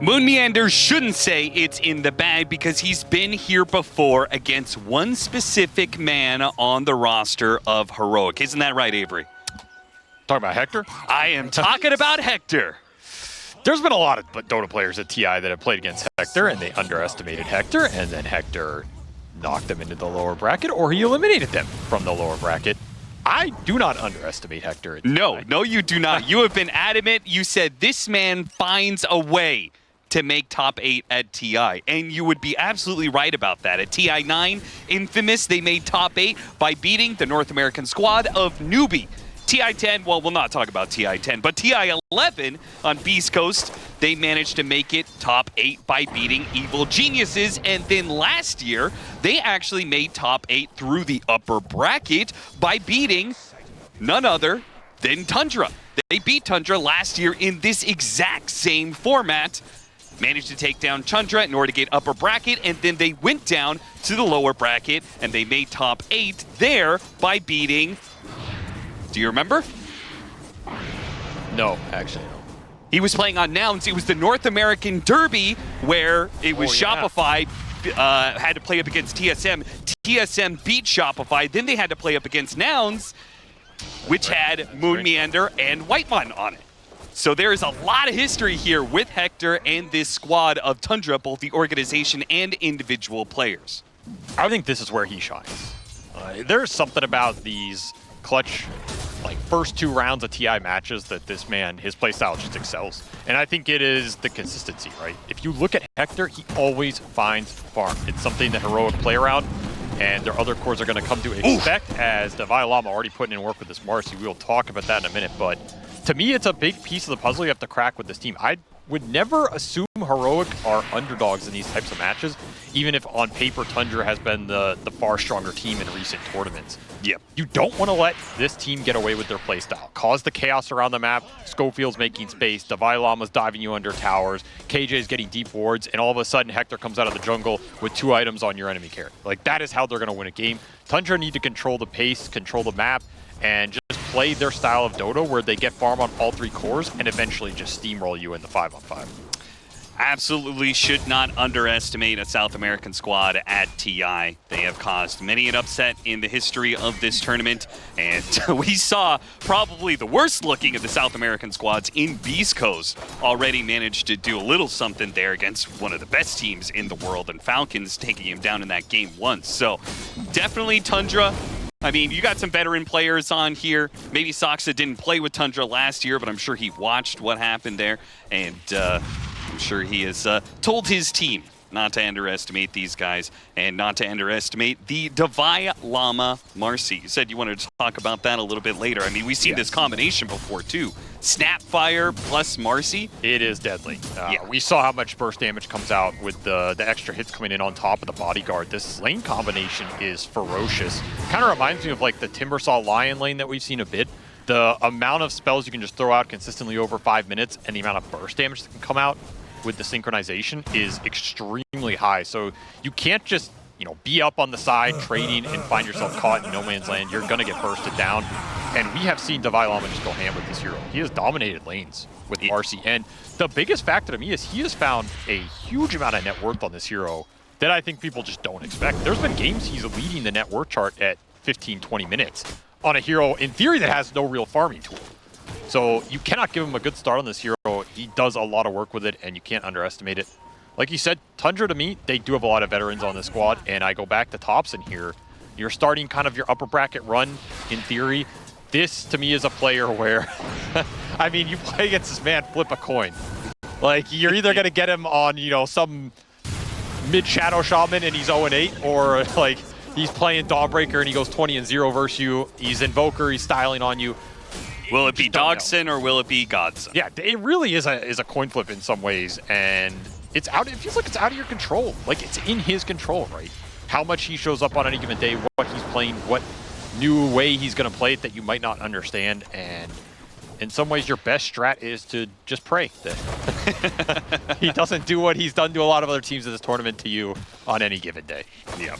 Moon Meander shouldn't say it's in the bag because he's been here before against one specific man on the roster of Heroic. Isn't that right, Avery? Talking about Hector? I am talking about Hector. There's been a lot of Dota players at TI that have played against Hector, and they underestimated Hector, and then Hector knocked them into the lower bracket, or he eliminated them from the lower bracket. I do not underestimate Hector at TI. No, you do not. You have been adamant. You said this man finds a way to make top 8 at TI. And you would be absolutely right about that. At TI 9, Infamous, they made top 8 by beating the North American squad of Newbie. TI 10, well, we'll not talk about TI 10, but TI 11 on Beast Coast, they managed to make it top 8 by beating Evil Geniuses. And then last year, they actually made top 8 through the upper bracket by beating none other than Tundra. They beat Tundra last year in this exact same format. Managed to take down Tundra in order to get upper bracket, and then they went down to the lower bracket, and they made top 8 there by beating... Do you remember? No, actually, no. He was playing on Nouns. It was the North American Derby where it was Shopify had to play up against TSM. TSM beat Shopify. Then they had to play up against Nouns, which had Moon Meander and Whitemon on it. So there is a lot of history here with Hector and this squad of Tundra, both the organization and individual players. I think this is where he shines. There's something about these clutch, like, first 2 rounds of TI matches that this man, his playstyle just excels. And I think it is the consistency, right? If you look at Hector, he always finds farm. It's something that Heroic play around, and their other cores are going to come to expect. As Devi Lama already putting in work with this Marcy. We'll talk about that in a minute, but to me, it's a big piece of the puzzle you have to crack with this team. I would never assume Heroic are underdogs in these types of matches, even if on paper Tundra has been the far stronger team in recent tournaments. Yep. You don't want to let this team get away with their playstyle. Cause the chaos around the map, Schofield's making space, Devi Lama's diving you under towers, KJ's getting deep wards, and all of a sudden Hector comes out of the jungle with 2 items on your enemy carry. Like, that is how they're going to win a game. Tundra need to control the pace, control the map, and just play their style of Dota where they get farm on all 3 cores and eventually just steamroll you in the 5-on-5. Absolutely should not underestimate a South American squad at TI. They have caused many an upset in the history of this tournament, and we saw probably the worst looking of the South American squads in Beast Coast already managed to do a little something there against one of the best teams in the world, and Falcons taking him down in that game once. So definitely Tundra. I mean, you got some veteran players on here. Maybe Soxa didn't play with Tundra last year, but I'm sure he watched what happened there, and I'm sure he has told his team not to underestimate these guys and not to underestimate the Devi Lama Marcy. You said you wanted to talk about that a little bit later. I mean, we've seen this combination before, too. Snapfire plus Marcy. It is deadly. We saw how much burst damage comes out with the extra hits coming in on top of the bodyguard. This lane combination is ferocious. Kind of reminds me of, like, the Timbersaw Lion lane that we've seen a bit. The amount of spells you can just throw out consistently over 5 minutes and the amount of burst damage that can come out with the synchronization is extremely high. So you can't just, be up on the side trading and find yourself caught in no man's land. You're going to get bursted down. And we have seen Devi Lama just go ham with this hero. He has dominated lanes with Marcy. And the biggest factor to me is he has found a huge amount of net worth on this hero that I think people just don't expect. There's been games he's leading the net worth chart at 15, 20 minutes on a hero, in theory, that has no real farming tool. So you cannot give him a good start on this hero. He does a lot of work with it, and you can't underestimate it. Like you said, Tundra, to me, they do have a lot of veterans on this squad, and I go back to Thompson here. You're starting kind of your upper bracket run, in theory. This, to me, is a player where, I mean, you play against this man, flip a coin. Like, you're either going to get him on, some mid-Shadow Shaman and he's 0-8, or, like, he's playing Dawnbreaker and he goes 20-0 versus you. He's Invoker, he's styling on you. Will it be Dogson or will it be Godson? Yeah, it really is a coin flip in some ways, and it feels like it's out of your control. Like, it's in his control, right? How much he shows up on any given day, what he's playing, what new way he's going to play it that you might not understand, and in some ways your best strat is to just pray that he doesn't do what he's done to a lot of other teams in this tournament to you on any given day. Yeah.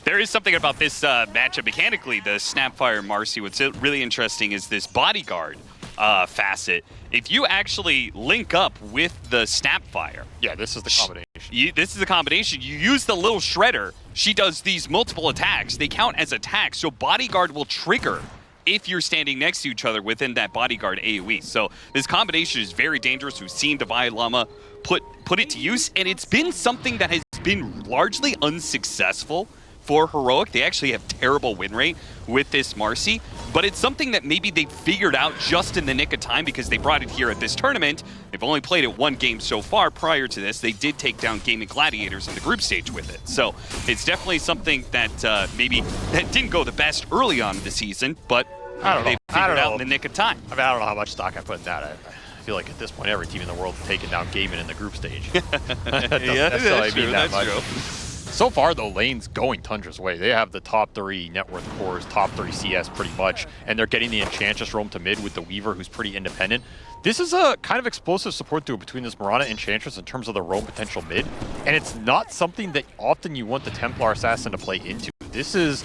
There is something about this matchup mechanically, the Snapfire Marcy. What's really interesting is this bodyguard facet. If you actually link up with the Snapfire, yeah, this is the combination. This is the combination. You use the little shredder. She does these multiple attacks. They count as attacks, so Bodyguard will trigger if you're standing next to each other within that Bodyguard AoE. So this combination is very dangerous. We've seen Divine Llama put it to use, and it's been something that has been largely unsuccessful for Heroic. They actually have terrible win rate with this Marcy, but it's something that maybe they figured out just in the nick of time because they brought it here at this tournament. They've only played it one game so far. Prior to this, they did take down Gaming Gladiators in the group stage with it. So it's definitely something that maybe that didn't go the best early on in the season, but they figured out in the nick of time. I mean, I don't know how much stock I put in that. I feel like at this point, every team in the world has taken down Gaming in the group stage. Yeah, that's true. That's true. So far, though, lane's going Tundra's way. They have the top 3 net worth cores, top 3 CS pretty much, and they're getting the Enchantress roam to mid with the Weaver, who's pretty independent. This is a kind of explosive support duo between this Mirana and Enchantress in terms of the roam potential mid, and it's not something that often you want the Templar Assassin to play into. This is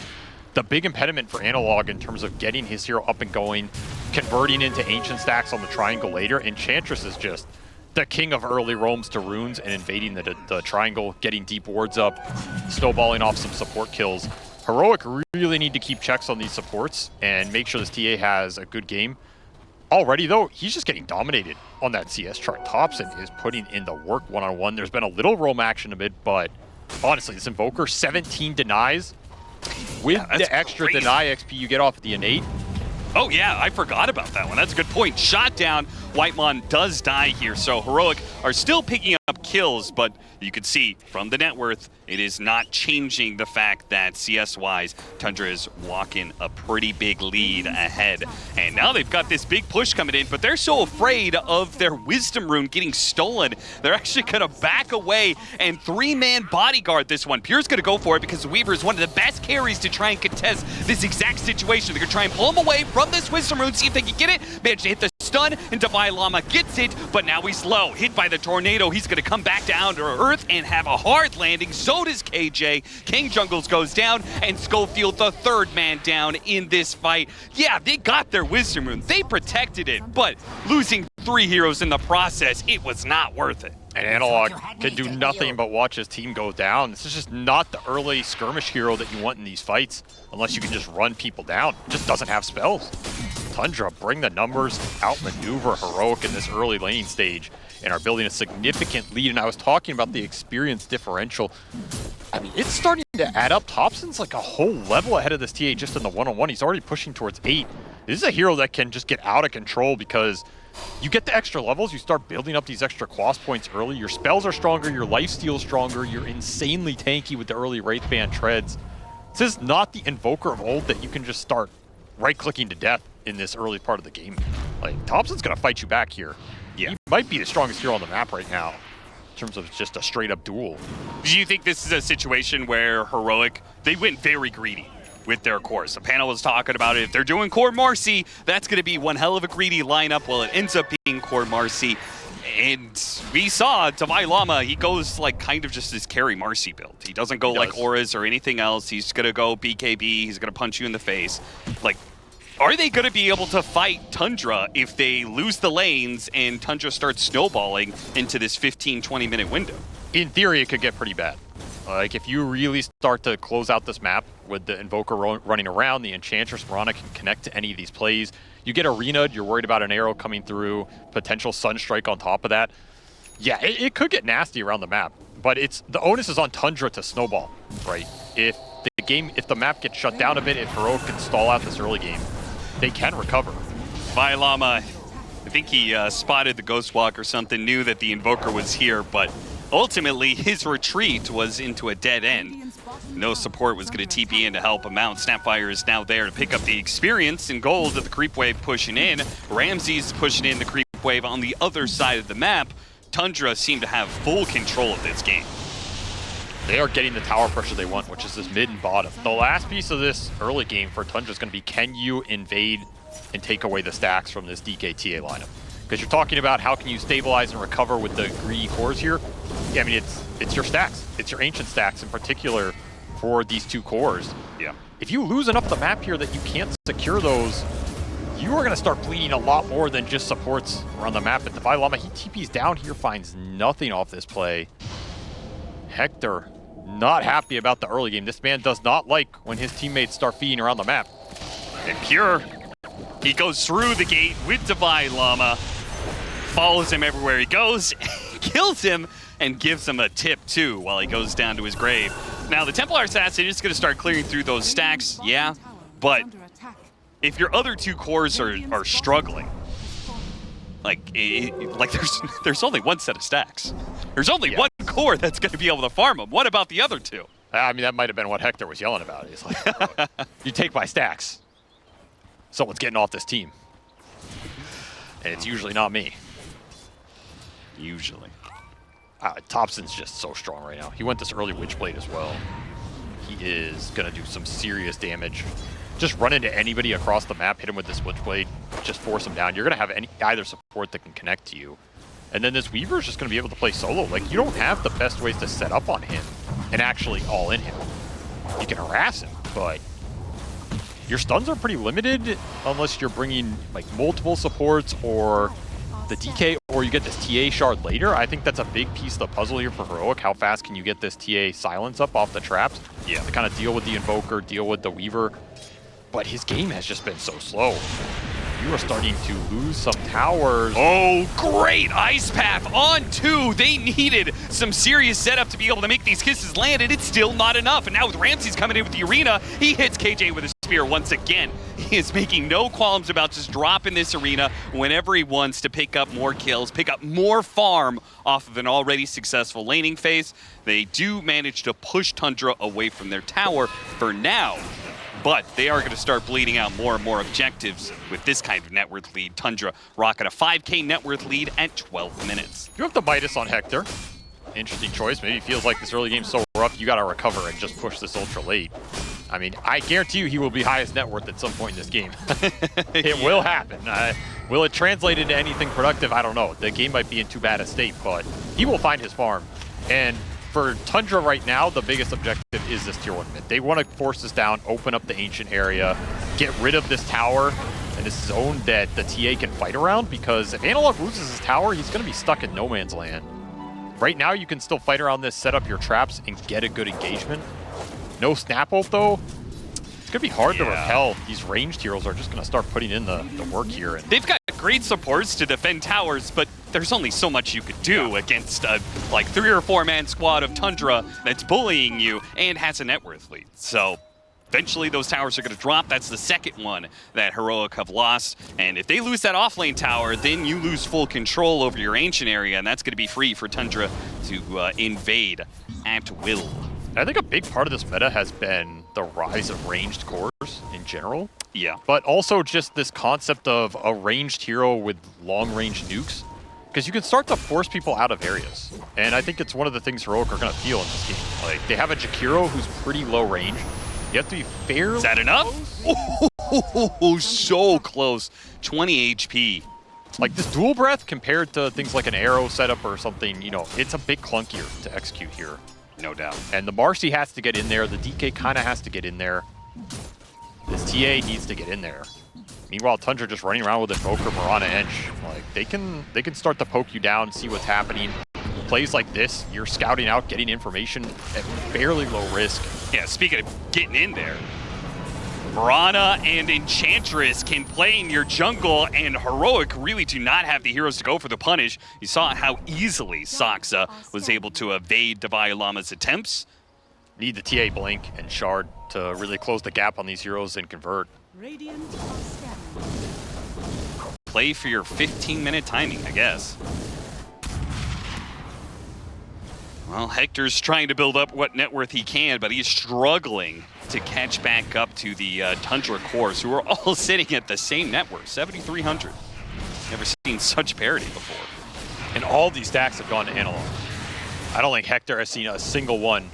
the big impediment for Analog in terms of getting his hero up and going, converting into Ancient stacks on the triangle later. Enchantress is just the king of early roams to runes and invading the triangle, getting deep wards up, snowballing off some support kills. Heroic really need to keep checks on these supports and make sure this TA has a good game. Already, though, he's just getting dominated on that CS chart. Thompson is putting in the work one-on-one. There's been a little roam action a bit, but honestly, this Invoker, 17 denies. With the extra crazy deny XP you get off of the innate. Oh yeah, I forgot about that one. That's a good point. Shot down. Whitemon does die here, so Heroic are still picking up kills, but you can see from the net worth, it is not changing the fact that CS-wise, Tundra is walking a pretty big lead ahead. And now they've got this big push coming in, but they're so afraid of their Wisdom Rune getting stolen, they're actually going to back away and 3-man bodyguard this one. Pure's going to go for it because the Weaver is one of the best carries to try and contest this exact situation. They're going to try and pull him away from this Wisdom Rune, see if they can get it. Manage to hit the stun, and Divine Llama gets it, but now he's low. Hit by the tornado, he's going to come back down to Earth and have a hard landing. So does KJ. King Jungles goes down, and Schofield, the 3rd man down in this fight. Yeah, they got their Wisdom Rune. They protected it, but losing 3 heroes in the process, it was not worth it. And Analog can do nothing but watch his team go down. This is just not the early skirmish hero that you want in these fights, unless you can just run people down. Just doesn't have spells. Tundra bring the numbers, outmaneuver Heroic in this early laning stage, and are building a significant lead. And I was talking about the experience differential. I mean, it's starting to add up. Thompson's like a whole level ahead of this TA just in the one-on-one. He's already pushing towards 8. This is a hero that can just get out of control because you get the extra levels, you start building up these extra quas points early. Your spells are stronger, your lifesteal is stronger, you're insanely tanky with the early Wraithband treads. This is not the Invoker of old that you can just start right-clicking to death in this early part of the game. Like, Thompson's going to fight you back here. Yeah. He might be the strongest hero on the map right now in terms of just a straight-up duel. Do you think this is a situation where Heroic, they went very greedy with their cores? The panel was talking about it. If they're doing core Marcy, that's going to be one hell of a greedy lineup. Well, it ends up being core Marcy. And we saw Divine Llama, he goes like kind of just this carry Marcy build. He doesn't go like auras or anything else. He's going to go BKB. He's going to punch you in the face. Like, are they going to be able to fight Tundra if they lose the lanes and Tundra starts snowballing into this 15-20 minute window? In theory, it could get pretty bad. Like, if you really start to close out this map with the Invoker running around, the Enchantress Mirana can connect to any of these plays. You get arena'd, you're worried about an arrow coming through, potential Sunstrike on top of that. Yeah, it could get nasty around the map, but the onus is on Tundra to snowball, right? If the map gets shut down a bit, if Heroic can stall out this early game, they can recover. Divine Llama, I think he spotted the Ghost Walk or something, knew that the Invoker was here, but ultimately his retreat was into a dead end. No support was going to TP in to help him out. Snapfire is now there to pick up the experience and gold of the creep wave pushing in. Ramsey's pushing in the creep wave on the other side of the map. Tundra seem to have full control of this game. They are getting the tower pressure they want, which is this mid and bottom. The last piece of this early game for Tundra is going to be, can you invade and take away the stacks from this DKTA lineup? Because you're talking about how can you stabilize and recover with the greedy cores here. Yeah, I mean, it's your stacks. It's your ancient stacks in particular for these 2 cores. Yeah. If you lose enough of the map here that you can't secure those, you are going to start bleeding a lot more than just supports around the map. But Divine Llama, he TPs down here, finds nothing off this play. Hector, not happy about the early game. This man does not like when his teammates start feeding around the map. And Pure, he goes through the gate with Divine Llama, follows him everywhere he goes, kills him, and gives him a tip too while he goes down to his grave. Now the Templar Assassin is going to start clearing through those stacks, yeah, but if your other two cores are struggling, like there's only one set of stacks. There's only one core that's going to be able to farm them. What about the other two? I mean, that might have been what Hector was yelling about. He's like, you take my stacks. Someone's getting off this team. And it's usually not me. Usually. Thompson's just so strong right now. He went this early Witchblade as well. He is going to do some serious damage. Just run into anybody across the map, hit him with this Witchblade, just force him down. You're going to have either support that can connect to you. And then this Weaver is just going to be able to play solo. Like, you don't have the best ways to set up on him and actually all in him. You can harass him, but your stuns are pretty limited unless you're bringing like multiple supports or the DK, or you get this TA shard later. I think that's a big piece of the puzzle here for Heroic. How fast can you get this TA silence up off the traps? Yeah, to kind of deal with the Invoker, deal with the Weaver. But his game has just been so slow. You are starting to lose some towers. Oh, great! Ice Path on 2. They needed some serious setup to be able to make these kisses land, and it's still not enough. And now with Ramses coming in with the arena, he hits KJ with a spear once again. He is making no qualms about just dropping this arena whenever he wants to pick up more kills, pick up more farm off of an already successful laning phase. They do manage to push Tundra away from their tower for now, but they are going to start bleeding out more and more objectives with this kind of net worth lead. Tundra rocking a 5K net worth lead at 12 minutes. You have the Midas on Hector. Interesting choice. Maybe feels like this early game's so rough, you got to recover and just push this ultra late. I mean, I guarantee you he will be highest net worth at some point in this game. It will happen. Will it translate into anything productive? I don't know. The game might be in too bad a state, but he will find his farm. And for Tundra right now, the biggest objective is this tier 1 mid. They want to force this down, open up the ancient area, get rid of this tower and this zone that the TA can fight around, because if Analog loses his tower, he's going to be stuck in no man's land. Right now, you can still fight around this, set up your traps, and get a good engagement. No snap ult, though. It's going to be hard to repel. These ranged heroes are just going to start putting in the work here. And they've got great supports to defend towers, but there's only so much you could do against a like 3 or 4 man squad of Tundra that's bullying you and has a net worth lead. So eventually those towers are going to drop. That's the second one that Heroic have lost. And if they lose that offlane tower, then you lose full control over your ancient area, and that's going to be free for Tundra to invade at will. I think a big part of this meta has been the rise of ranged cores in general. Yeah. But also just this concept of a ranged hero with long-range nukes. Because you can start to force people out of areas. And I think it's one of the things Heroic are going to feel in this game. Like, they have a Jakiro who's pretty low range. You have to be fairly Is that enough? Oh, so close. 20 HP. Like, this dual breath compared to things like an arrow setup or something, you know, it's a bit clunkier to execute here. No doubt. And the Marcy has to get in there. The DK kind of has to get in there. This TA needs to get in there. Meanwhile, Tundra just running around with Invoker, Mirana, Ench. Like, they can start to poke you down, see what's happening. Plays like this, you're scouting out, getting information at fairly low risk. Yeah, speaking of getting in there, Mirana and Enchantress can play in your jungle, and Heroic really do not have the heroes to go for the punish. You saw how easily Saksa was able to evade Divine Llama's attempts. Need the TA Blink and Shard to really close the gap on these heroes and convert. Play for your 15-minute timing, I guess. Well, Hector's trying to build up what net worth he can, but he's struggling to catch back up to the Tundra cores, who are all sitting at the same net worth, 7,300. Never seen such parity before. And all these stacks have gone to Analog. I don't think Hector has seen a single one.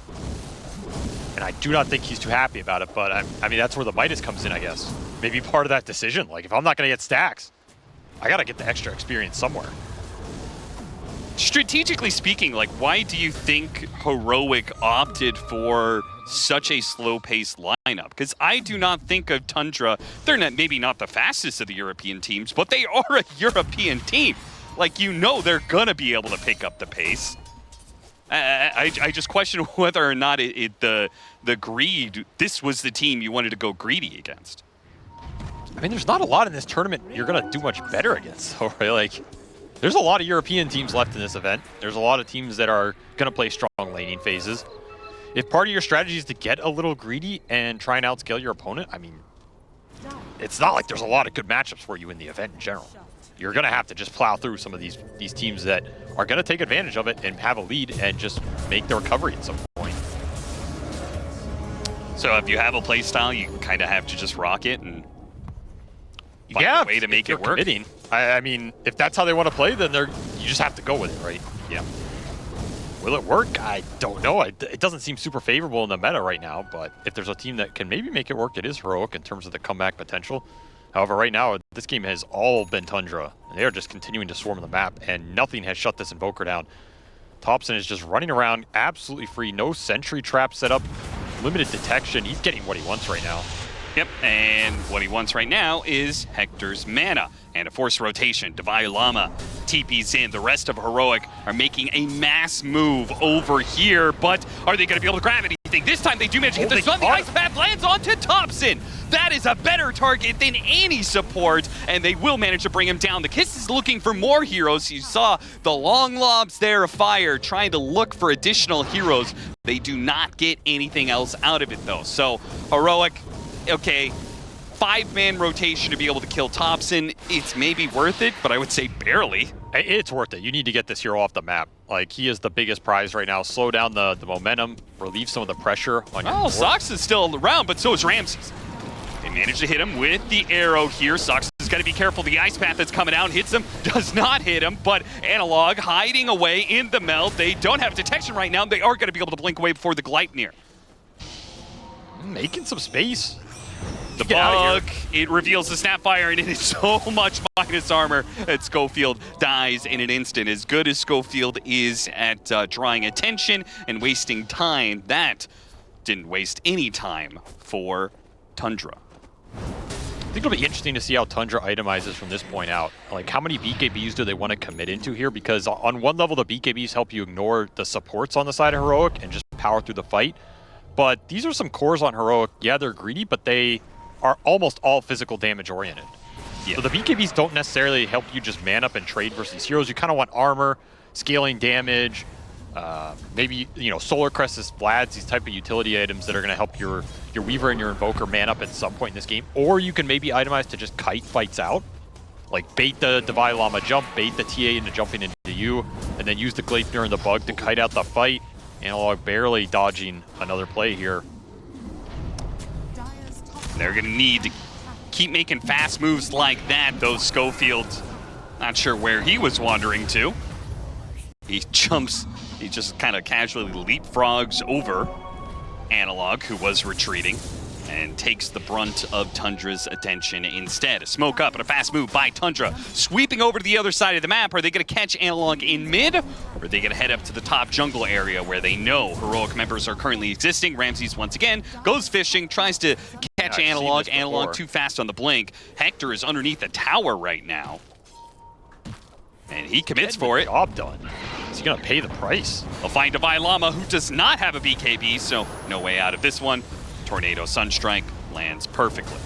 And I do not think he's too happy about it, but I mean, that's where the Midas comes in, I guess. Maybe part of that decision. Like, if I'm not going to get stacks, I got to get the extra experience somewhere. Strategically speaking, like, why do you think Heroic opted for such a slow-paced lineup? lineup, because I do not think of Tundra, they're maybe not the fastest of the European teams, but they are a European team. Like, you know they're going to be able to pick up the pace. I just question whether or not the greed, this was the team you wanted to go greedy against. I mean, there's not a lot in this tournament you're going to do much better against. So, like, there's a lot of European teams left in this event. There's a lot of teams that are going to play strong laning phases. If part of your strategy is to get a little greedy and try and outscale your opponent, I mean, it's not like there's a lot of good matchups for you in the event in general. You're going to have to just plow through some of these teams that are going to take advantage of it and have a lead and just make the recovery at some point. So if you have a play style, you kind of have to just rock it and find a way to make it work. Committing. I mean, if that's how they want to play, then you just have to go with it, right? Yeah. Will it work? I don't know. It doesn't seem super favorable in the meta right now, but if there's a team that can maybe make it work, it is Heroic in terms of the comeback potential. However, right now, this game has all been Tundra. They are just continuing to swarm the map, and nothing has shut this Invoker down. Thompson is just running around absolutely free. No sentry trap set up. Limited detection. He's getting what he wants right now. Yep, and what he wants right now is Hector's mana and a forced rotation. Davai Lama TP's in. The rest of Heroic are making a mass move over here, but are they going to be able to grab anything? This time they do manage to get the stun. The Ice Path lands onto Thompson. That is a better target than any support, and they will manage to bring him down. The Kiss is looking for more heroes. You saw the long lobs there of fire, trying to look for additional heroes. They do not get anything else out of it, though. So Heroic, okay, 5-man rotation to be able to kill Thompson. It's maybe worth it, but I would say barely. It's worth it. You need to get this hero off the map. Like, he is the biggest prize right now. Slow down the momentum, relieve some of the pressure on your board. Sox is still around, but so is Ramses. They managed to hit him with the arrow here. Sox has got to be careful. The Ice Path that's coming out hits him, does not hit him, but Analog hiding away in the meld. They don't have detection right now. They are going to be able to blink away before the Gleipnir. Making some space. The bug, it reveals the Snapfire, and it is so much minus armor that Schofield dies in an instant. As good as Schofield is at drawing attention and wasting time, that didn't waste any time for Tundra. I think it'll be interesting to see how Tundra itemizes from this point out. Like, how many BKBs do they want to commit into here? Because on one level, the BKBs help you ignore the supports on the side of Heroic and just power through the fight. But these are some cores on Heroic. Yeah, they're greedy, but they are almost all physical damage oriented. Yeah. So the BKBs don't necessarily help you just man up and trade versus these heroes. You kind of want armor, scaling damage, maybe, you know, Solar Crest's Vlads, these type of utility items that are going to help your Weaver and your Invoker man up at some point in this game. Or you can maybe itemize to just kite fights out. Like, bait the Davai Lama jump, bait the TA into jumping into you, and then use the Gleipnir and the bug to kite out the fight. Analog barely dodging another play here. They're going to need to keep making fast moves like that, though. Schofield, not sure where he was wandering to. He jumps, he just kind of casually leapfrogs over Analog, who was retreating, and takes the brunt of Tundra's attention instead. A smoke up and a fast move by Tundra, sweeping over to the other side of the map. Are they going to catch Analog in mid, or are they going to head up to the top jungle area where they know Heroic members are currently existing? Ramses once again goes fishing, tries to catch Analog. Analog too fast on the blink. Hector is underneath the tower right now, and he commits for it. Job done. Is he going to pay the price? They'll find Davai Lama, who does not have a BKB, so no way out of this one. Tornado Sunstrike lands perfectly.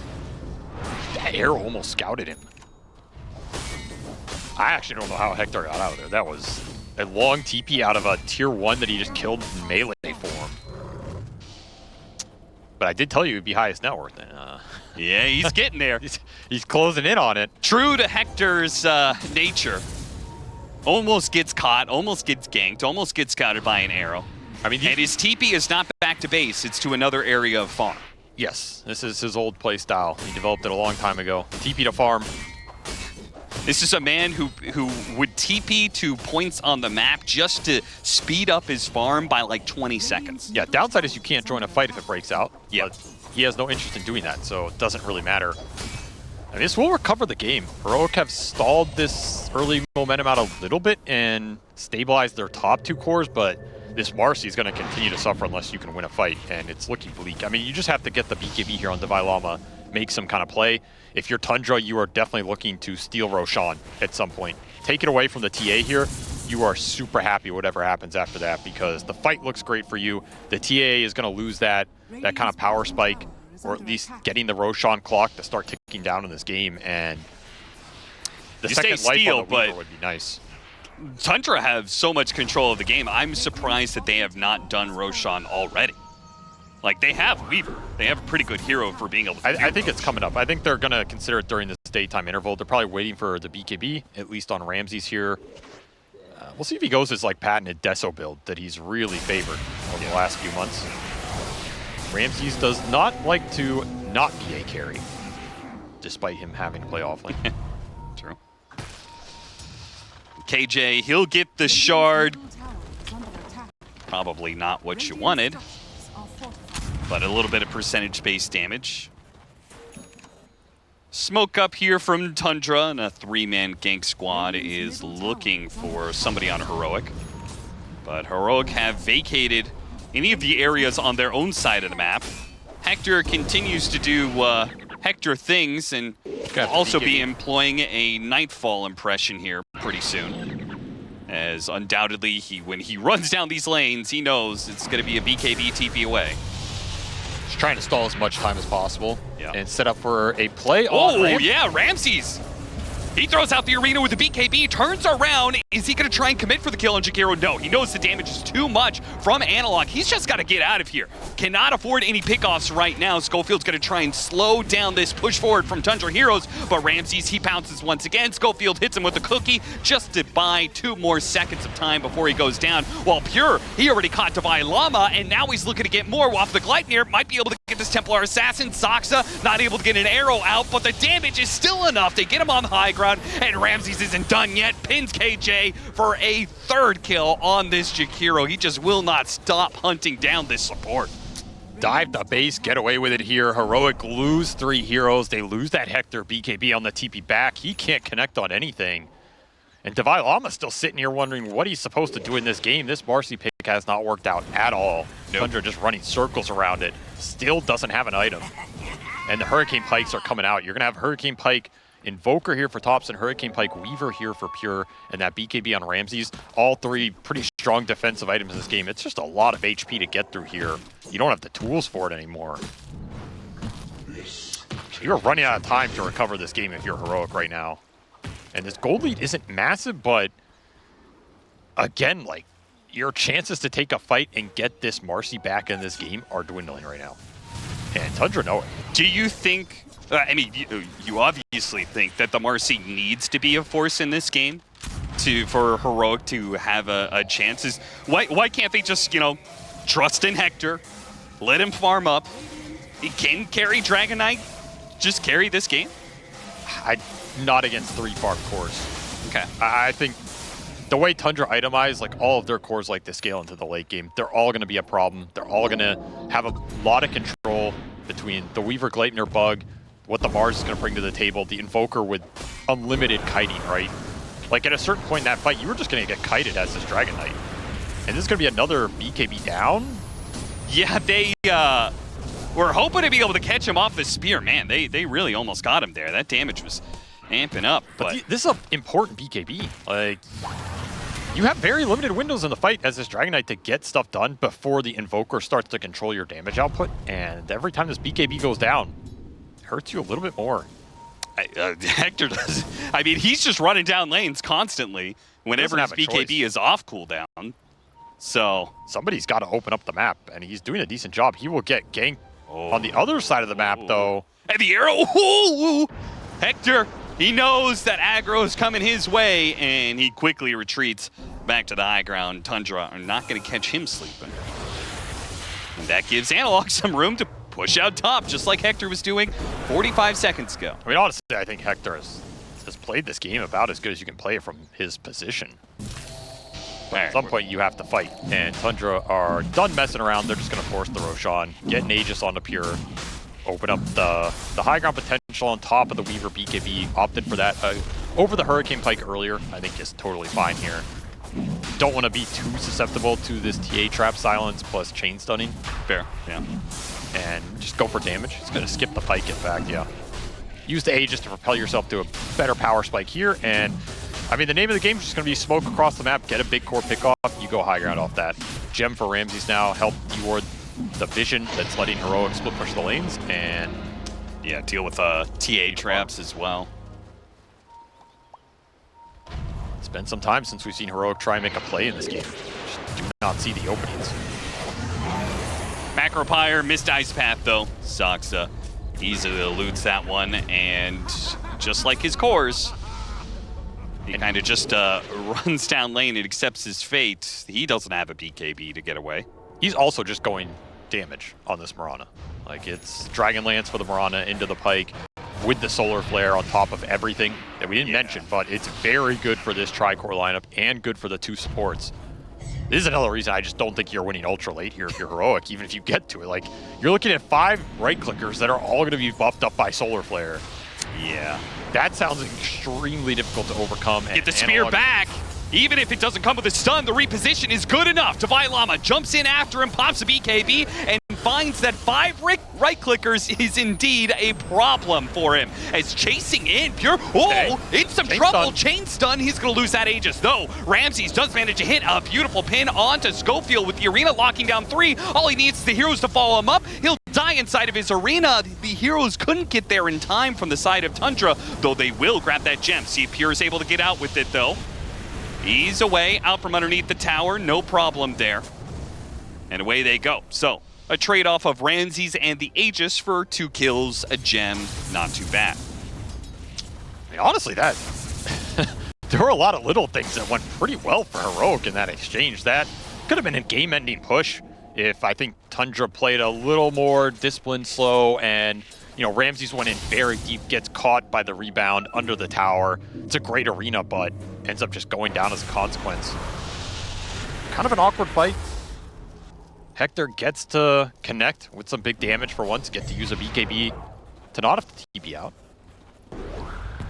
That arrow almost scouted him. I actually don't know how Hector got out of there. That was a long TP out of a tier 1 that he just killed in melee form. But I did tell you he'd be highest net worth. Yeah, he's getting there. he's closing in on it. True to Hector's nature. Almost gets caught, almost gets ganked, almost gets scouted by an arrow. I mean, and his TP is not back to base, it's to another area of farm. Yes, this is his old play style. He developed it a long time ago. TP to farm. This is a man who would TP to points on the map just to speed up his farm by like 20 seconds. Yeah, downside is you can't join a fight if it breaks out. Yeah. But he has no interest in doing that, so it doesn't really matter. I mean, this will recover the game. Heroic have stalled this early momentum out a little bit and stabilized their top 2 cores, but this Marcy is going to continue to suffer unless you can win a fight, and it's looking bleak. I mean, you just have to get the BKB here on Divine Llama, make some kind of play. If you're Tundra, you are definitely looking to steal Roshan at some point. Take it away from the TA here. You are super happy whatever happens after that, because the fight looks great for you. The TA is going to lose that kind of power spike, or at least getting the Roshan clock to start ticking down in this game, and the You second say life steal, on the Weaver but would be nice. Tundra have so much control of the game. I'm surprised that they have not done Roshan already. Like, they have Weaver. They have a pretty good hero for being able to I think it's coming up. I think they're going to consider it during this daytime interval. They're probably waiting for the BKB, at least on Ramses here. We'll see if he goes his like patented Deso build that he's really favored over the last few months. Ramses does not like to not be a carry, despite him having to play offlane. True. KJ, he'll get the shard. Probably not what you wanted, but a little bit of percentage-based damage. Smoke up here from Tundra, and a 3-man gank squad is looking for somebody on Heroic. But Heroic have vacated any of the areas on their own side of the map. Hector continues to do Hector things, and will also be employing a Nightfall impression here pretty soon. As undoubtedly, when he runs down these lanes, he knows it's going to be a BKB TP away. Just trying to stall as much time as possible and set up for a play. Oh, yeah, Ramses. He throws out the arena with the BKB, turns around. Is he going to try and commit for the kill on Jakiro? No, he knows the damage is too much from Analog. He's just got to get out of here. Cannot afford any pickoffs right now. Schofield's going to try and slow down this push forward from Tundra Heroes, but Ramses, he pounces once again. Schofield hits him with a cookie just to buy 2 more seconds of time before he goes down. While Pure, he already caught Divine Llama, and now he's looking to get more off the Gleipnir. Might be able to get this Templar Assassin. Saxa not able to get an arrow out, but the damage is still enough. They get him on the high ground, and Ramses isn't done yet. Pins KJ for a 3rd kill on this Jakiro. He just will not stop hunting down this support. Dive the base, get away with it here. Heroic lose 3 heroes. They lose that Hector BKB on the TP back. He can't connect on anything. And Divine Llama's still sitting here wondering what he's supposed to do in this game. This Marcy pick has not worked out at all. Tundra just running circles around it. Still doesn't have an item. And the Hurricane Pikes are coming out. You're going to have Hurricane Pike Invoker here for Tops and Hurricane Pike Weaver here for Pure, and that BKB on Ramses. All 3 pretty strong defensive items in this game. It's just a lot of HP to get through here. You don't have the tools for it anymore. You're running out of time to recover this game if you're Heroic right now. And this gold lead isn't massive, but again, like, your chances to take a fight and get this Marcy back in this game are dwindling right now. And Tundra know it. Do you think, I mean, you obviously think that the Marcy needs to be a force in this game for Heroic to have a chance? Why can't they just, trust in Hector, let him farm up? He can carry Dragon Knight, just carry this game? Not against 3 farm cores. Okay. I think the way Tundra itemized, like, all of their cores like to scale into the late game, they're all going to be a problem. They're all going to have a lot of control between the Weaver Gleipnir bug, what the Mars is going to bring to the table, the Invoker with unlimited kiting, right? Like, at a certain point in that fight, you were just going to get kited as this Dragon Knight. And this is going to be another BKB down? Yeah, they were hoping to be able to catch him off the spear. Man, they really almost got him there. That damage was amping up. But this is an important BKB. Like, you have very limited windows in the fight as this Dragon Knight to get stuff done before the Invoker starts to control your damage output. And every time this BKB goes down, it hurts you a little bit more. Hector does. I mean, he's just running down lanes constantly whenever his BKB is off cooldown. So somebody's got to open up the map, and he's doing a decent job. He will get ganked on the other side of the map, though. And the arrow. Ooh. Hector, he knows that aggro is coming his way, and he quickly retreats back to the high ground. Tundra are not going to catch him sleeping. And that gives Analog some room to push out top, just like Hector was doing 45 seconds ago. I mean, honestly, I think Hector has played this game about as good as you can play it from his position. But at some point, you have to fight. And Tundra are done messing around. They're just going to force the Roshan, get an Aegis onto Pure, open up the high ground potential on top of the Weaver BKB. Opted for that over the Hurricane Pike earlier. I think is totally fine here. don't want to be too susceptible to this TA trap silence plus chain stunning. Fair, yeah. And just go for damage. It's going to skip the pike, in fact, yeah. Use the Aegis to propel yourself to a better power spike here, and I mean, the name of the game is just going to be smoke across the map, get a big core pick off, you go high ground off that. Gem for Ramses now, help deward the vision that's letting Heroic split push the lanes, and yeah, deal with TA traps as well. It's been some time since we've seen Heroic try and make a play in this game. Just do not see the openings. Macropyre missed Ice Path though. Soxa easily eludes that one, and just like his cores, he kind of just runs down lane and accepts his fate. He doesn't have a BKB to get away. He's also just going damage on this Mirana. Like, it's Dragon Lance for the Mirana into the pike with the Solar Flare on top of everything that we didn't mention, but it's very good for this tri-core lineup and good for the two supports. This is another reason I just don't think you're winning ultra late here if you're Heroic, even if you get to it. Like, you're looking at 5 right clickers that are all going to be buffed up by Solar Flare. Yeah. That sounds extremely difficult to overcome. Get the spear back. Even if it doesn't come with a stun, the reposition is good enough. Divine Llama jumps in after him, pops a BKB, and finds that 5 right clickers is indeed a problem for him. As chasing in, Pure, in some trouble. Chain stun, he's gonna lose that Aegis. Though, Ramses does manage to hit a beautiful pin onto Schofield with the arena locking down 3. All he needs is the heroes to follow him up. He'll die inside of his arena. The heroes couldn't get there in time from the side of Tundra, though they will grab that gem. See if Pure is able to get out with it, though. He's away, out from underneath the tower, no problem there. And away they go. So, a trade-off of Ramses and the Aegis for 2 kills, a gem, not too bad. I mean, honestly, that there were a lot of little things that went pretty well for Heroic in that exchange. That could have been a game-ending push if I think Tundra played a little more disciplined, slow, and you know, Ramses went in very deep, gets caught by the rebound under the tower. It's a great arena, but ends up just going down as a consequence. Kind of an awkward fight. Hector gets to connect with some big damage for once, get to use a BKB to not have to TP out.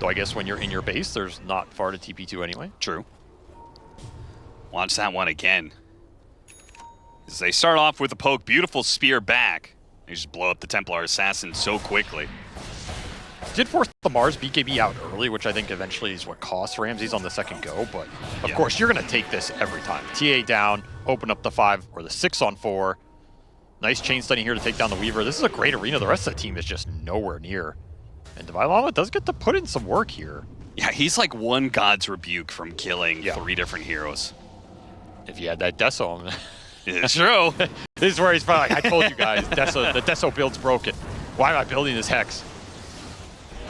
Though I guess when you're in your base, there's not far to TP to anyway. True. Watch that one again. As they start off with a poke, beautiful spear back. They just blow up the Templar Assassin so quickly. Did force the Mars BKB out early, which I think eventually is what cost Ramses on the second go, but of course you're going to take this every time. TA down, open up the 5 or the 6 on 4. Nice chain stunning here to take down the Weaver. This is a great arena. The rest of the team is just nowhere near. And Divine Llama does get to put in some work here. Yeah, he's like one God's Rebuke from killing 3 different heroes. If you had that Deso on It's true. This is where he's probably like, I told you guys, the Deso build's broken. Why am I building this Hex?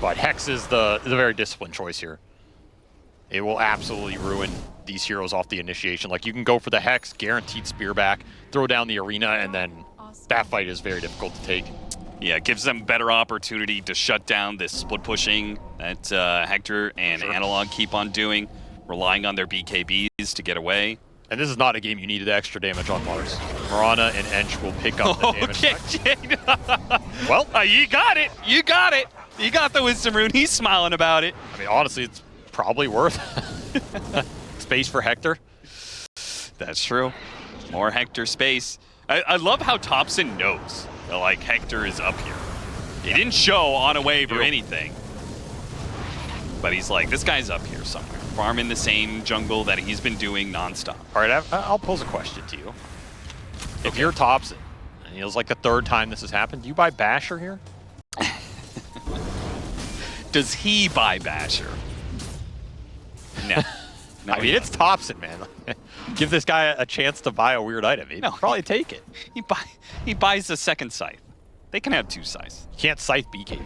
But Hex is the very disciplined choice here. It will absolutely ruin these heroes off the initiation. Like, you can go for the Hex, guaranteed spear back, throw down the arena, and then that fight is very difficult to take. Yeah, it gives them better opportunity to shut down this split pushing that Hector and Analog keep on doing, relying on their BKBs to get away. And this is not a game you needed extra damage on Mars. Mirana and Ench will pick up the damage. Well, you got it. You got it. You got the Wisdom Rune. He's smiling about it. I mean, honestly, it's probably worth space for Hector. That's true. More Hector space. I love how Thompson knows that, like, Hector is up here. He didn't show on a wave or anything. But he's like, this guy's up here somewhere. Farming the same jungle that he's been doing nonstop. All right, I'll pose a question to you. If you're Thompson, and it was like the 3rd time this has happened, do you buy Basher here? Does he buy Basher? No. I mean, it's Thompson, man. Give this guy a chance to buy a weird item. He'd probably take it. He buys the second scythe. They can have 2 scythes. You can't scythe BKB.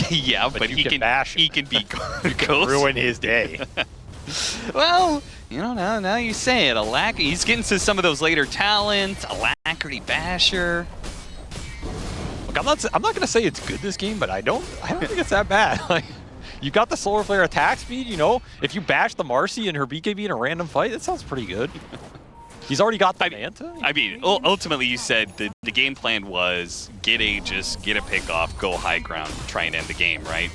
Yeah, but he can bash. He can be ruin his day. Well, you know, now you say it. He's getting to some of those later talents. Alacrity Basher. Look, I'm not going to say it's good this game, but I don't think it's that bad. Like, you got the Solar Flare attack speed. You know, if you bash the Marcy and her BKB in a random fight, that sounds pretty good. He's already got the Manta. I mean, ultimately, you said the game plan was get Aegis, get a pick off, go high ground, try and end the game, right?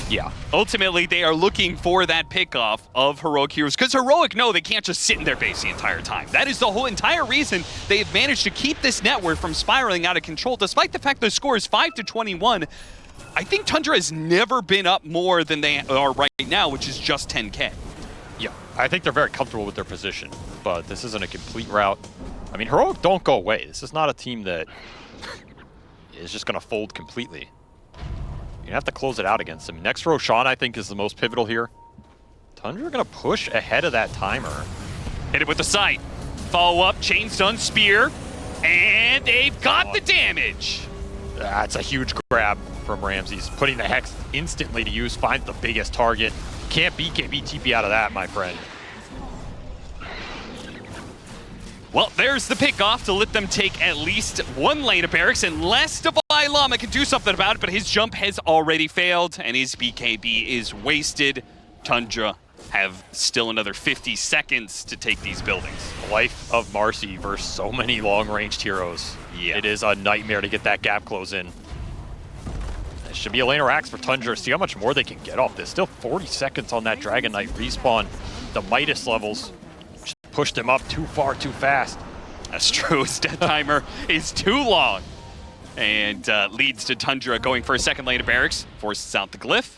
Yeah. Ultimately, they are looking for that pickoff of Heroic Heroes, because Heroic know they can't just sit in their base the entire time. That is the whole entire reason they've managed to keep this network from spiraling out of control, despite the fact the score is 5-21. I think Tundra has never been up more than they are right now, which is just 10K. Yeah, I think they're very comfortable with their position, but this isn't a complete route. I mean, Heroic don't go away. This is not a team that is just going to fold completely. You have to close it out against them. Next Roshan, I think, is the most pivotal here. Tundra are going to push ahead of that timer. Hit it with the sight. Follow up, chain stun, spear, and they've got the damage. That's a huge grab from Ramses. Putting the Hex instantly to use, finds the biggest target. Can't beat TP out of that, my friend. Well, there's the pickoff to let them take at least one lane of barracks, unless Divine Llama can do something about it, but his jump has already failed, and his BKB is wasted. Tundra have still another 50 seconds to take these buildings. Life of Marcy versus so many long-ranged heroes. Yeah. It is a nightmare to get that gap close in. It should be a lane of racks for Tundra. See how much more they can get off this. Still 40 seconds on that Dragon Knight respawn. The Midas levels just pushed him up too far, too fast. That's true. His death timer is too long. And leads to Tundra going for a second lane of barracks. Forces out the glyph.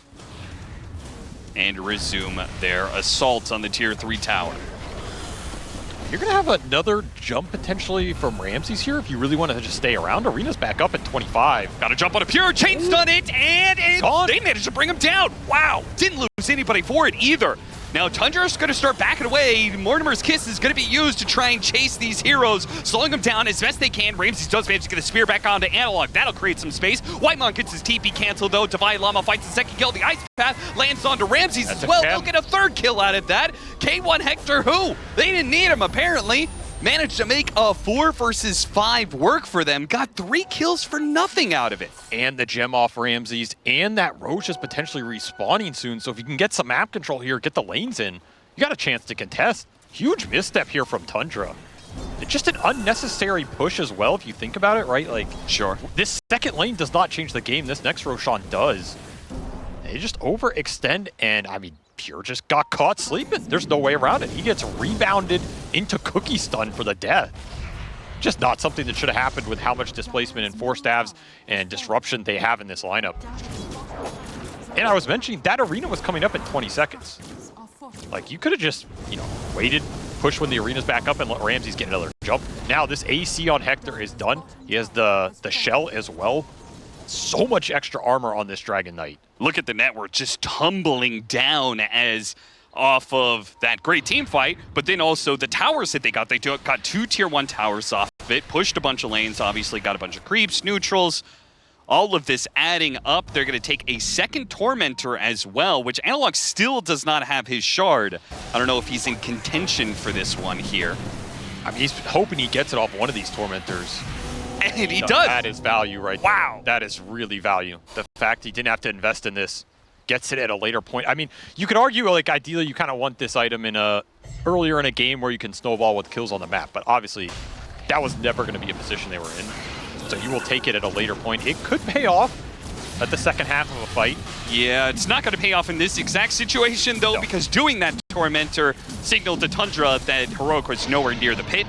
And resume their assault on the tier 3 tower. You're going to have another jump potentially from Ramses here if you really want to just stay around. Arena's back up at 25. Got to jump on a pure, chain stun it, and they managed to bring him down. Wow, didn't lose anybody for it either. Now Tundra's going to start backing away. Mortimer's Kiss is going to be used to try and chase these heroes, slowing them down as best they can. Ramses does manage to get a spear back onto Analog. That'll create some space. Whitemon gets his TP canceled though. Divine Llama fights the second kill. The Ice Path lands onto Ramses as well. They'll get a third kill out of that. K1 Hector, who? They didn't need him apparently. Managed to make a 4 versus 5 work for them. Got 3 kills for nothing out of it. And the gem off Ramses, and that Roche is potentially respawning soon. So if you can get some map control here, get the lanes in, you got a chance to contest. Huge misstep here from Tundra. It's just an unnecessary push as well, if you think about it, right? Like, sure. This second lane does not change the game. This next Roshan does. They just overextend, and I mean, Pure just got caught sleeping. There's no way around it. He gets rebounded into cookie stun for the death. Just not something that should have happened with how much displacement and force stabs and disruption they have in this lineup. And I was mentioning that arena was coming up in 20 seconds. Like, you could have just, you know, waited, push when the arena's back up and let Ramses get another jump. Now this AC on Hector is done. He has the shell as well. So much extra armor on this Dragon Knight. Look at the network just tumbling down as off of that great team fight, but then also the towers that they got. They got 2 tier 1 towers off of it, pushed a bunch of lanes, obviously got a bunch of creeps, neutrals. All of this adding up, they're going to take a second Tormentor as well, which Analog still does not have his shard. I don't know if he's in contention for this one here. I mean, he's hoping he gets it off one of these Tormentors. And he does. That is value right there. Wow. That is really value. The fact he didn't have to invest in this, gets it at a later point. I mean, you could argue, like, ideally you kind of want this item in earlier in a game where you can snowball with kills on the map, but obviously that was never going to be a position they were in. So you will take it at a later point. It could pay off at the second half of a fight. Yeah, it's not going to pay off in this exact situation, though, because doing that Tormentor signaled to Tundra that Heroic was nowhere near the pit,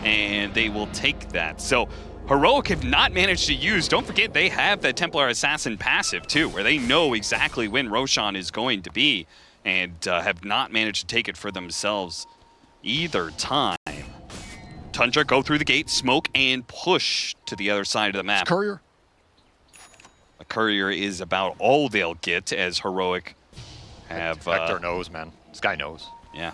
and they will take that. So Heroic have not managed to use, don't forget, they have the Templar Assassin passive, too, where they know exactly when Roshan is going to be, and have not managed to take it for themselves either time. Tundra go through the gate, smoke, and push to the other side of the map. Courier. A courier is about all they'll get as Heroic have... Hector knows, man. This guy knows. Yeah.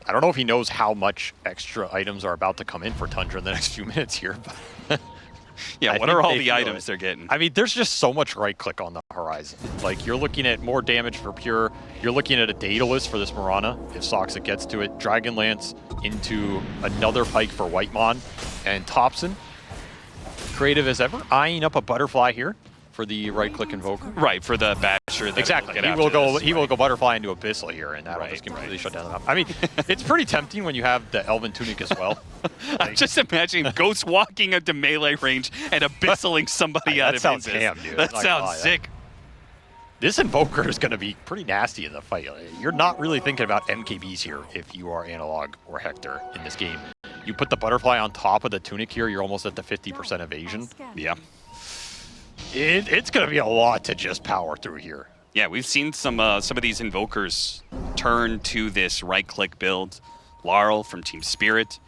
I don't know if he knows how much extra items are about to come in for Tundra in the next few minutes here, but... Yeah, what are all the items they're getting? I mean, there's just so much right-click on the horizon. Like, you're looking at more damage for Pure. You're looking at a Daedalus for this Mirana, if Soxa gets to it. Dragonlance into another Pike for Whitemon. And Thompson, creative as ever, eyeing up a Butterfly here for the right-click Invoker. Right, for the Basher. Exactly. He will go Butterfly into Abyssal here, and that'll just completely shut down the map. I mean, it's pretty tempting when you have the Elven Tunic as well. I'm just imagining Ghost walking into melee range and abyssaling somebody out of That sounds Invis. ham, dude. That sounds sick. This Invoker is going to be pretty nasty in the fight. You're not really thinking about MKBs here if you are Analog or Hector in this game. You put the Butterfly on top of the Tunic here, you're almost at the 50% evasion. Yeah. It's going to be a lot to just power through here. Yeah, we've seen some of these Invokers turn to this right-click build. Laurel from Team Spirit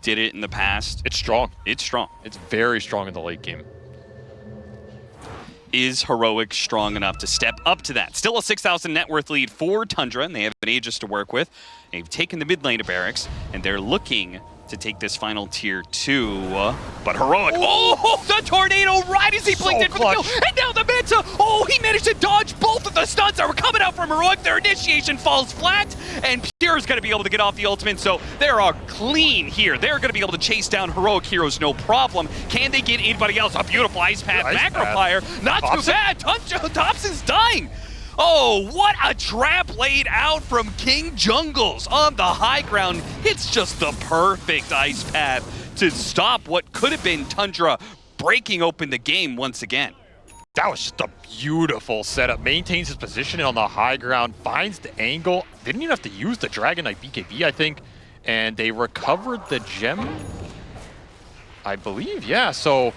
did it in the past. It's strong. It's strong. It's very strong in the late game. Is Heroic strong enough to step up to that? Still a 6,000 net worth lead for Tundra, and they have an Aegis to work with. They've taken the mid lane to Barracks, and they're looking to take this final tier 2. But Heroic, oh, the tornado right as he blinked in for the kill. And now the Manta, oh, he managed to dodge both of the stuns that were coming out from Heroic. Their initiation falls flat, and Pure's going to be able to get off the ultimate, so they are clean here. They're going to be able to chase down Heroic heroes, no problem. Can they get anybody else? A beautiful Ice Path, Macro Fire, not too bad. Thompson's dying. Oh, what a trap laid out from King Jungles on the high ground. It's just the perfect ice path to stop what could have been Tundra breaking open the game once again. That was just a beautiful setup. Maintains his position on the high ground, finds the angle. They didn't even have to use the Dragon Knight BKB, I think. And they recovered the gem, I believe. Yeah, so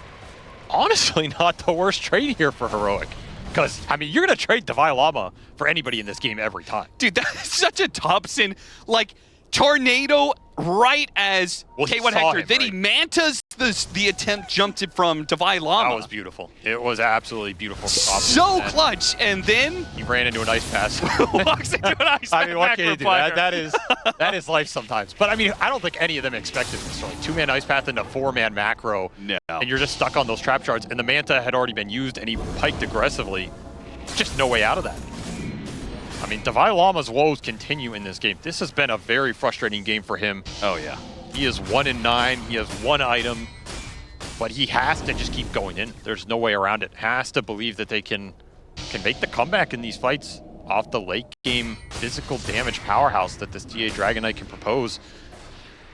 honestly, not the worst trade here for Heroic. Because, I mean, you're going to trade Divine Llama for anybody in this game every time. Dude, that's such a Thompson, like, tornado right as K1 Hector. Then he mantas the attempt, jumped it from Divine Llama. That was beautiful. It was absolutely beautiful. So clutch. And then he ran into an ice pass. Walks into an ice pass. I mean, what can you do? That is life sometimes. But I mean, I don't think any of them expected this. So like 2-man ice path into 4-man macro. No. And you're just stuck on those trap shards. And the Manta had already been used, and he piked aggressively. Just no way out of that. I mean, Divine Llama's woes continue in this game. This has been a very frustrating game for him. Oh, yeah. He is 1-9. He has 1 item. But he has to just keep going in. There's no way around it. Has to believe that they can make the comeback in these fights off the late game physical damage powerhouse that this TA Dragon Knight can propose.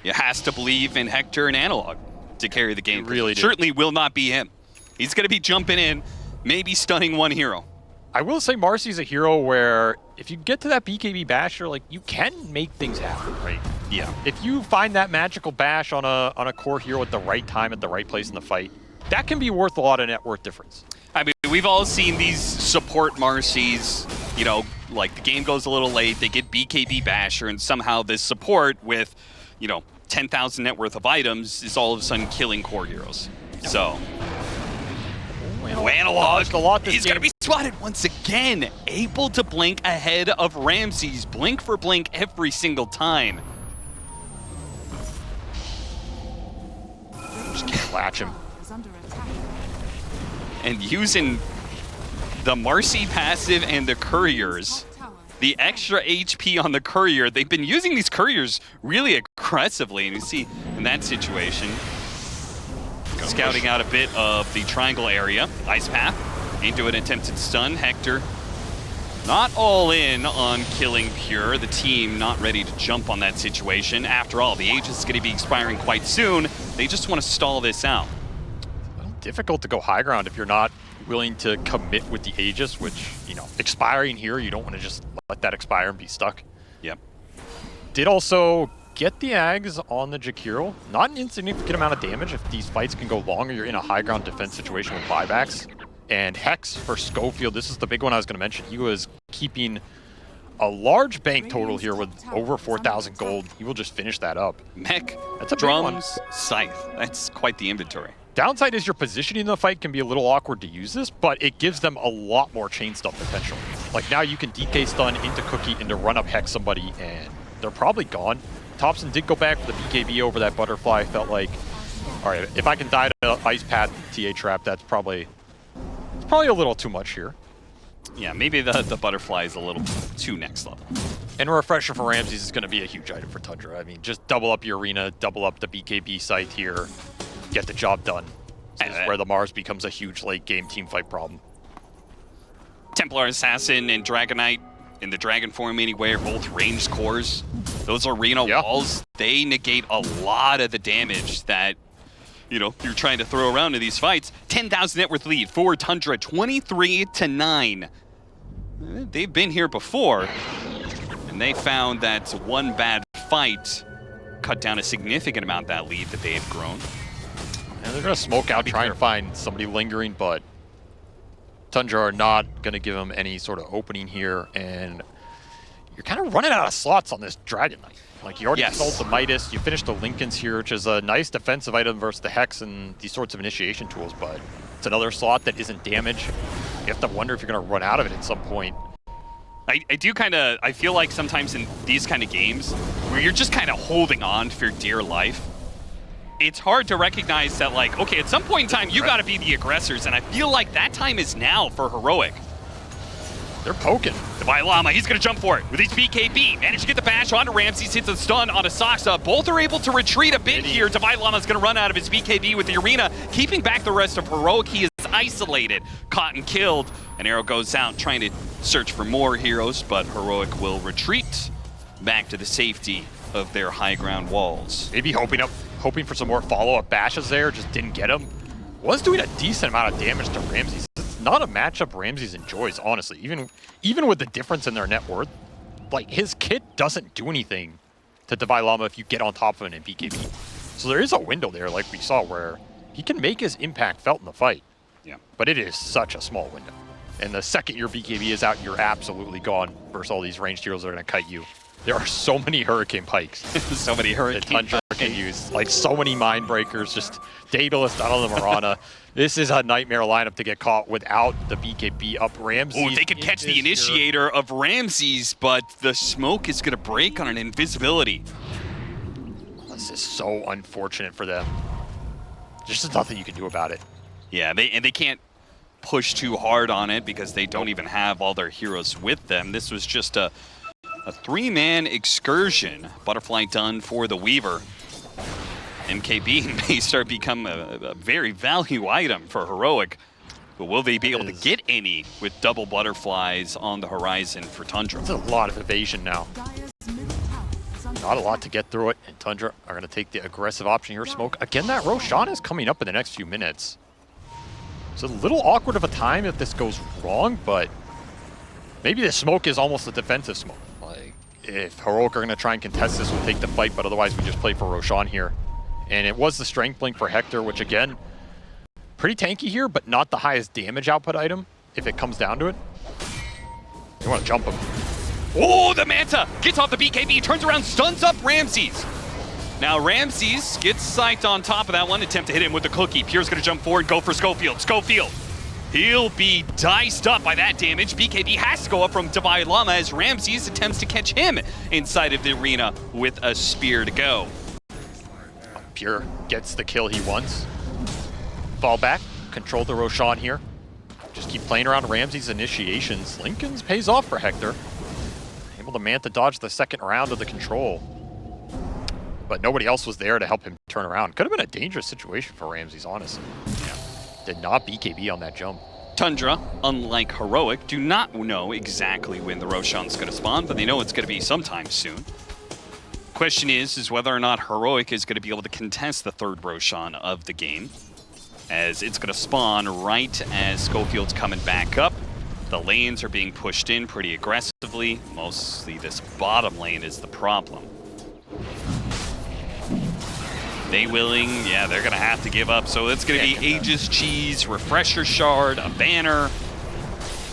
You has to believe in Hector and Analog to carry the game. He really did. Certainly will not be him. He's going to be jumping in, maybe stunning one hero. I will say Marcy's a hero where if you get to that BKB basher, like, you can make things happen, right? Yeah. If you find that magical bash on a core hero at the right time, at the right place in the fight, that can be worth a lot of net worth difference. I mean, we've all seen these support Marcy's, you know, like the game goes a little late, they get BKB basher, and somehow this support with, you know, 10,000 net worth of items is all of a sudden killing core heroes. So... Analog, he's going to be swatted once again, able to blink ahead of Ramses. Blink for blink every single time. Just can't latch him. And using the Marcy passive and the couriers, the extra HP on the courier, they've been using these couriers really aggressively. And you see in that situation, scouting out a bit of the triangle area. Ice Path into an attempted stun. Hector not all in on killing Pure. The team not ready to jump on that situation. After all, the Aegis is going to be expiring quite soon. They just want to stall this out. Well, difficult to go high ground if you're not willing to commit with the Aegis, which, you know, expiring here, you don't want to just let that expire and be stuck. Yep. Did also get the Ags on the Jakiro. Not an insignificant amount of damage if these fights can go longer. You're in a high ground defense situation with buybacks. And Hex for Schofield, this is the big one I was going to mention. He was keeping a large bank total here with over 4,000 gold. He will just finish that up. Mech, that's a drums, scythe. That's quite the inventory. Downside is your positioning in the fight can be a little awkward to use this, but it gives them a lot more chain stun potential. Like now you can DK stun into Cookie, into run up Hex somebody, and they're probably gone. Thompson did go back for the BKB over that Butterfly. Felt like, all right, if I can die to Ice Path TA Trap, that's probably a little too much here. Yeah, maybe the Butterfly is a little too next level. And a refresher for Ramses is going to be a huge item for Tundra. I mean, just double up your arena, double up the BKB site here, get the job done. This is where the Mars becomes a huge late game team fight problem. Templar Assassin and Dragon Knight in the Dragon form anyway are both ranged cores. Those arena walls, they negate a lot of the damage that, you know, you're trying to throw around in these fights. 10,000 net worth lead for Tundra, 23-9. they've been here before, and they found that one bad fight cut down a significant amount of that lead that they had grown. And they're going to smoke out, try and find somebody lingering, but Tundra are not going to give them any sort of opening here, and you're kind of running out of slots on this Dragon Knight. Like, you already sold the Midas, you finished the Lincolns here, which is a nice defensive item versus the Hex and these sorts of initiation tools, but it's another slot that isn't damaged. You have to wonder if you're going to run out of it at some point. I feel like sometimes in these kind of games where you're just kind of holding on for dear life, it's hard to recognize that, like, okay, at some point in time, you got to be the aggressors, and I feel like that time is now for Heroic. They're poking. Divine Llama, he's going to jump for it with his BKB. Managed to get the bash onto Ramses, hits a stun onto Saksa. Both are able to retreat a bit here. Divine Llama's going to run out of his BKB with the arena, keeping back the rest of Heroic. He is isolated, caught and killed. An arrow goes out, trying to search for more heroes, but Heroic will retreat back to the safety of their high ground walls. Maybe hoping for some more follow-up bashes there, just didn't get him. Was doing a decent amount of damage to Ramses. It's not a matchup Ramses enjoys, honestly. Even with the difference in their net worth, like, his kit doesn't do anything to Divine Llama if you get on top of him in BKB. So there is a window there, like we saw, where he can make his impact felt in the fight. Yeah. But it is such a small window. And the second your BKB is out, you're absolutely gone versus all these ranged heroes that are going to kite you. There are so many Hurricane Pikes. So many Hurricane that Tundra can use. Like, so many Mind Breakers, just Daedalus out on the Marana. This is a nightmare lineup to get caught without the BKB up. Ramses. Oh, they could catch the initiator of Ramses, but the smoke is going to break on an invisibility. This is so unfortunate for them. There's just nothing you can do about it. Yeah, they can't push too hard on it because they don't even have all their heroes with them. This was just a three-man excursion. Butterfly done for the Weaver. MKB may start become a very value item for Heroic, but will they be able to get any with double butterflies on the horizon for Tundra? It's a lot of evasion now. Not a lot to get through it, and Tundra are going to take the aggressive option here. Smoke. Again, that Roshan is coming up in the next few minutes. It's a little awkward of a time if this goes wrong, but maybe the smoke is almost a defensive smoke. Like, if Heroic are going to try and contest this, we'll take the fight, but otherwise we just play for Roshan here. And it was the Strength Blink for Hector, which again, pretty tanky here, but not the highest damage output item if it comes down to it. You want to jump him. Oh, the Manta gets off the BKB, turns around, stuns up Ramses. Now Ramses gets psyched on top of that one, attempt to hit him with the cookie. Pure's gonna jump forward, go for Schofield. Schofield, he'll be diced up by that damage. BKB has to go up from Divine Llama as Ramses attempts to catch him inside of the arena with a spear to go. Pure gets the kill he wants. Fall back, control the Roshan here. Just keep playing around Ramses' initiations. Lincoln's pays off for Hector. Able to Manta dodge the second round of the control. But nobody else was there to help him turn around. Could have been a dangerous situation for Ramses, honestly. Yeah. Did not BKB on that jump. Tundra, unlike Heroic, do not know exactly when the Roshan's going to spawn, but they know it's going to be sometime soon. Question is whether or not Heroic is going to be able to contest the third Roshan of the game, as it's going to spawn right as Schofield's coming back up. The lanes are being pushed in pretty aggressively. Mostly this bottom lane is the problem. They willing, yeah, they're gonna have to give up. So it's gonna be Aegis Cheese, Refresher Shard, a banner.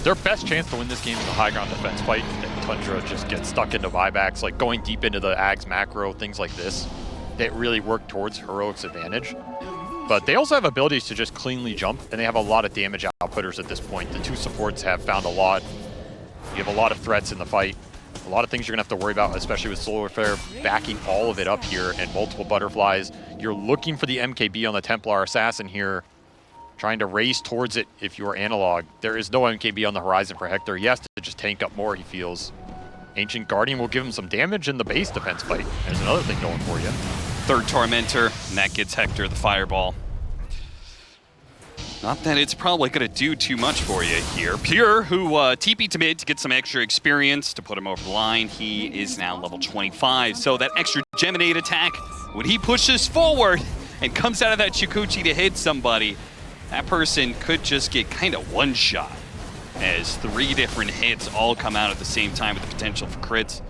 Their best chance to win this game is a high ground defense fight, and Tundra just gets stuck into buybacks, like going deep into the Ags macro, things like this, that really work towards Heroic's advantage. But they also have abilities to just cleanly jump, and they have a lot of damage outputters at this point. The two supports have found a lot. You have a lot of threats in the fight. A lot of things you're going to have to worry about, especially with Solar Flare backing all of it up here and multiple butterflies. You're looking for the MKB on the Templar Assassin here, trying to race towards it if you are analog. There is no MKB on the horizon for Hector. He has to just tank up more, he feels. Ancient Guardian will give him some damage in the base defense fight. There's another thing going for you. Third Tormentor, and that gets Hector the Fireball. Not that it's probably going to do too much for you here. Pure, who TP'd to mid to get some extra experience to put him over the line. He is now level 25, so that extra Geminate attack, when he pushes forward and comes out of that Chikuchi to hit somebody, that person could just get kind of one-shot. as 3 different hits all come out at the same time with the potential for crits.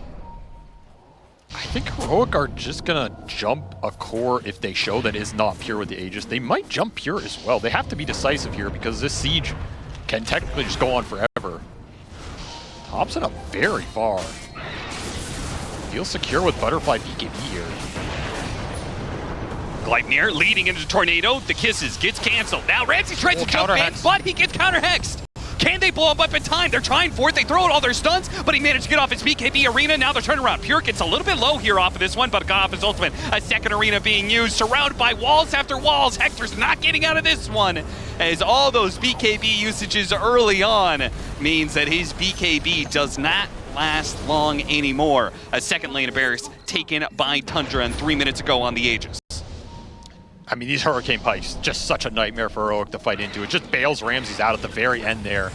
I think Heroic are just gonna jump a core if they show that is not pure with the Aegis. They might jump pure as well. They have to be decisive here because this siege can technically just go on forever. Thompson up very far. Feels secure with Butterfly BKB here. Gleipnir leading into Tornado. The kisses gets canceled. Now Ramsey tries to jump in, counter-hexed. but he gets counter-hexed. Can they blow him up in time? They're trying for it. They throw out all their stuns, but he managed to get off his BKB arena. Now they're turning around. Pure gets a little bit low here off of this one, but got off his ultimate. A second arena being used, surrounded by walls after walls. Hector's not getting out of this one, as all those BKB usages early on means that his BKB does not last long anymore. A second lane of barracks taken by Tundra and 3 minutes ago on the Aegis. I mean, these Hurricane Pikes, just such a nightmare for Heroic to fight into. It just bails Ramses out at the very end there.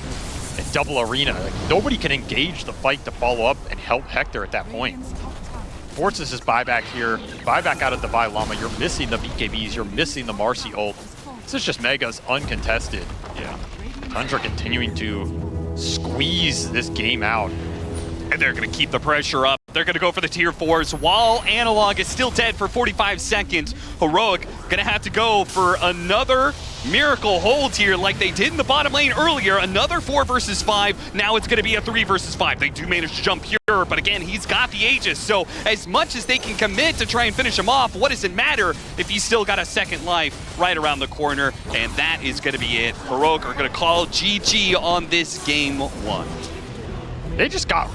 And double arena. Like, nobody can engage the fight to follow up and help Hector at that point. Forces his buyback here. Buyback out of the Lama. You're missing the BKBs. You're missing the Marcy ult. This is just Mega's uncontested. Yeah. Tundra continuing to squeeze this game out. And they're going to keep the pressure up. They're going to go for the tier 4s while Analog is still dead for 45 seconds. Heroic going to have to go for another miracle hold here like they did in the bottom lane earlier. Another 4 versus 5. Now it's going to be a 3 versus 5. They do manage to jump Pure, but again, he's got the Aegis. So as much as they can commit to try and finish him off, what does it matter if he's still got a second life right around the corner? And that is going to be it. Heroic are going to call GG on this game 1. They just got,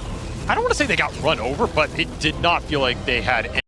I don't want to say they got run over, but it did not feel like they had